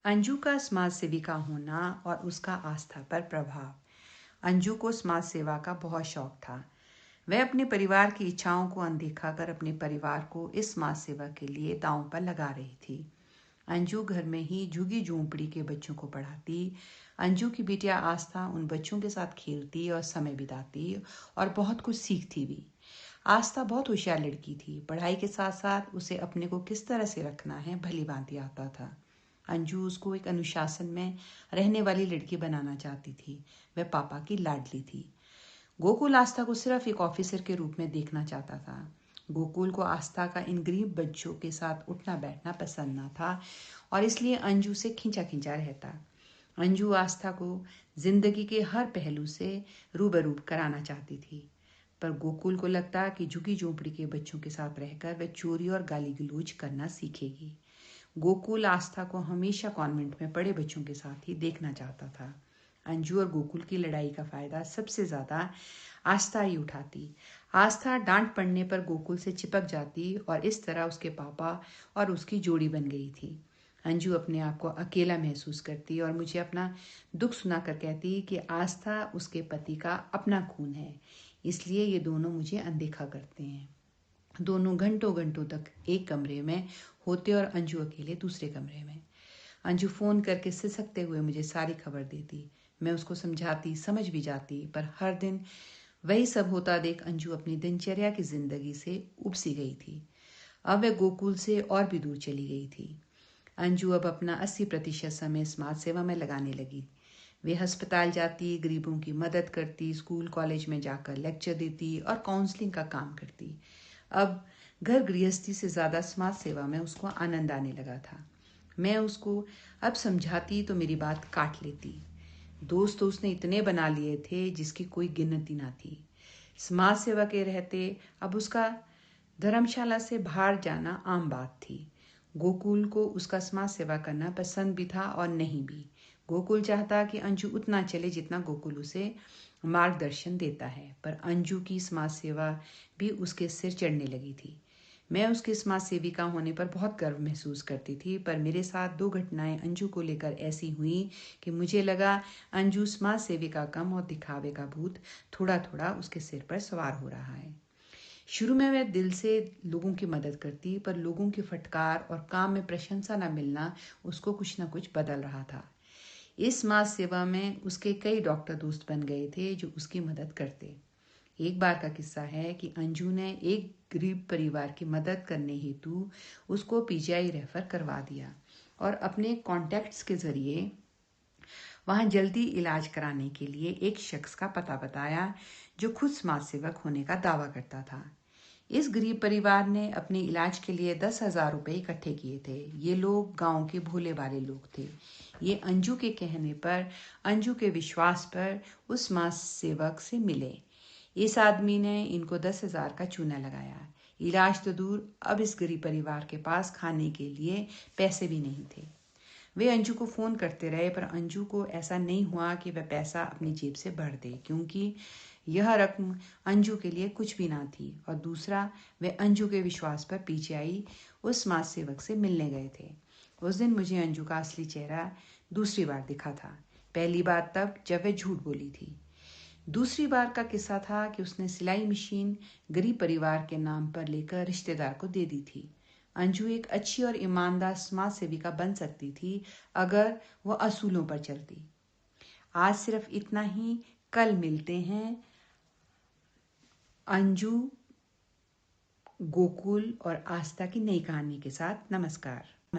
अंजू का समाज सेविका होना और उसका आस्था पर प्रभाव। अंजू को समाज सेवा का बहुत शौक था। वह अपने परिवार की इच्छाओं को अनदेखा कर अपने परिवार को इस समाज सेवा के लिए दांव पर लगा रही थी। अंजू घर में ही झुग्गी झोंपड़ी के बच्चों को पढ़ाती। अंजू की बिटिया आस्था उन बच्चों के साथ खेलती और समय बिताती और बहुत कुछ सीखती भी। आस्था बहुत होशियार लड़की थी। पढ़ाई के साथ साथ उसे अपने को किस तरह से रखना है भली भांति आता था। अंजू उसको एक अनुशासन में रहने वाली लड़की बनाना चाहती थी। वह पापा की लाडली थी। गोकुल आस्था को सिर्फ एक ऑफिसर के रूप में देखना चाहता था। गोकुल को आस्था का इन गरीब बच्चों के साथ उठना बैठना पसंद न था और इसलिए अंजू से खिंचा खिंचा रहता। अंजू आस्था को जिंदगी के हर पहलू से रूबरू कराना चाहती थी, पर गोकुल को लगता कि झुग्गी झोंपड़ी के बच्चों के साथ रहकर वह चोरी और गाली गलौज करना सीखेगी। गोकुल आस्था को हमेशा कॉन्वेंट में पढ़े बच्चों के साथ ही देखना चाहता था। अंजू और गोकुल की लड़ाई का फायदा सबसे ज्यादा आस्था ही उठाती। आस्था डांट पड़ने पर गोकुल से चिपक जाती और इस तरह उसके पापा और उसकी जोड़ी बन गई थी। अंजू अपने आप को अकेला महसूस करती और मुझे अपना दुख सुनाकर कहती कि आस्था उसके पति का अपना खून है, इसलिए ये दोनों मुझे अनदेखा करते हैं। दोनों घंटों घंटों तक एक कमरे में होते और अंजू अकेले दूसरे कमरे में। अंजू फोन करके सिसकते हुए मुझे सारी खबर देती। मैं उसको समझाती, समझ भी जाती, पर हर दिन वही सब होता देख अंजू अपनी दिनचर्या की जिंदगी से उबसी गई थी। अब वह गोकुल से और भी दूर चली गई थी। अंजू अब अपना 80% समय समाज सेवा में लगाने लगी। वे अस्पताल जाती, गरीबों की मदद करती, स्कूल कॉलेज में जाकर लेक्चर देती और काउंसलिंग का काम करती। अब घर गृहस्थी से ज़्यादा समाज सेवा में उसको आनंद आने लगा था। मैं उसको अब समझाती तो मेरी बात काट लेती। दोस्त तो उसने इतने बना लिए थे जिसकी कोई गिनती ना थी। समाज सेवा के रहते अब उसका धर्मशाला से बाहर जाना आम बात थी। गोकुल को उसका समाज सेवा करना पसंद भी था और नहीं भी। गोकुल चाहता कि अंजू उतना चले जितना गोकुल उसे मार्गदर्शन देता है, पर अंजू की समाज सेवा भी उसके सिर चढ़ने लगी थी। मैं उसकी समाज सेविका होने पर बहुत गर्व महसूस करती थी, पर मेरे साथ 2 घटनाएं अंजू को लेकर ऐसी हुई कि मुझे लगा अंजू समाज सेविका कम और दिखावे का भूत थोड़ा थोड़ा उसके सिर पर सवार हो रहा है। शुरू में वह दिल से लोगों की मदद करती, पर लोगों की फटकार और काम में प्रशंसा न मिलना उसको कुछ न कुछ बदल रहा था। इस समाज सेवा में उसके कई डॉक्टर दोस्त बन गए थे जो उसकी मदद करते। एक बार का किस्सा है कि अंजू ने एक गरीब परिवार की मदद करने हेतु उसको पीजीआई रेफर करवा दिया और अपने कॉन्टैक्ट्स के जरिए वहां जल्दी इलाज कराने के लिए एक शख्स का पता बताया जो खुद समाज सेवक होने का दावा करता था। इस गरीब परिवार ने अपने इलाज के लिए 10,000 रुपए इकट्ठे किए थे। ये लोग गांव के भोले वाले लोग थे। ये अंजू के कहने पर, अंजू के विश्वास पर उस समाज सेवक से मिले। इस आदमी ने इनको 10,000 का चूना लगाया। इलाज तो दूर, अब इस गरीब परिवार के पास खाने के लिए पैसे भी नहीं थे। वे अंजू को फ़ोन करते रहे, पर अंजू को ऐसा नहीं हुआ कि वह पैसा अपनी जेब से भर दे, क्योंकि यह रकम अंजू के लिए कुछ भी ना थी। और दूसरा, वे अंजू के विश्वास पर पीछे आई उस समाज सेवक से मिलने गए थे। उस दिन मुझे अंजू का असली चेहरा दूसरी बार दिखा था। पहली बार तब जब वह झूठ बोली थी। दूसरी बार का किस्सा था कि उसने सिलाई मशीन गरीब परिवार के नाम पर लेकर रिश्तेदार को दे दी थी। अंजू एक अच्छी और ईमानदार समाज सेविका बन सकती थी अगर वो असूलों पर चलती। आज सिर्फ इतना ही। कल मिलते हैं अंजू, गोकुल और आस्था की नई कहानी के साथ। नमस्कार।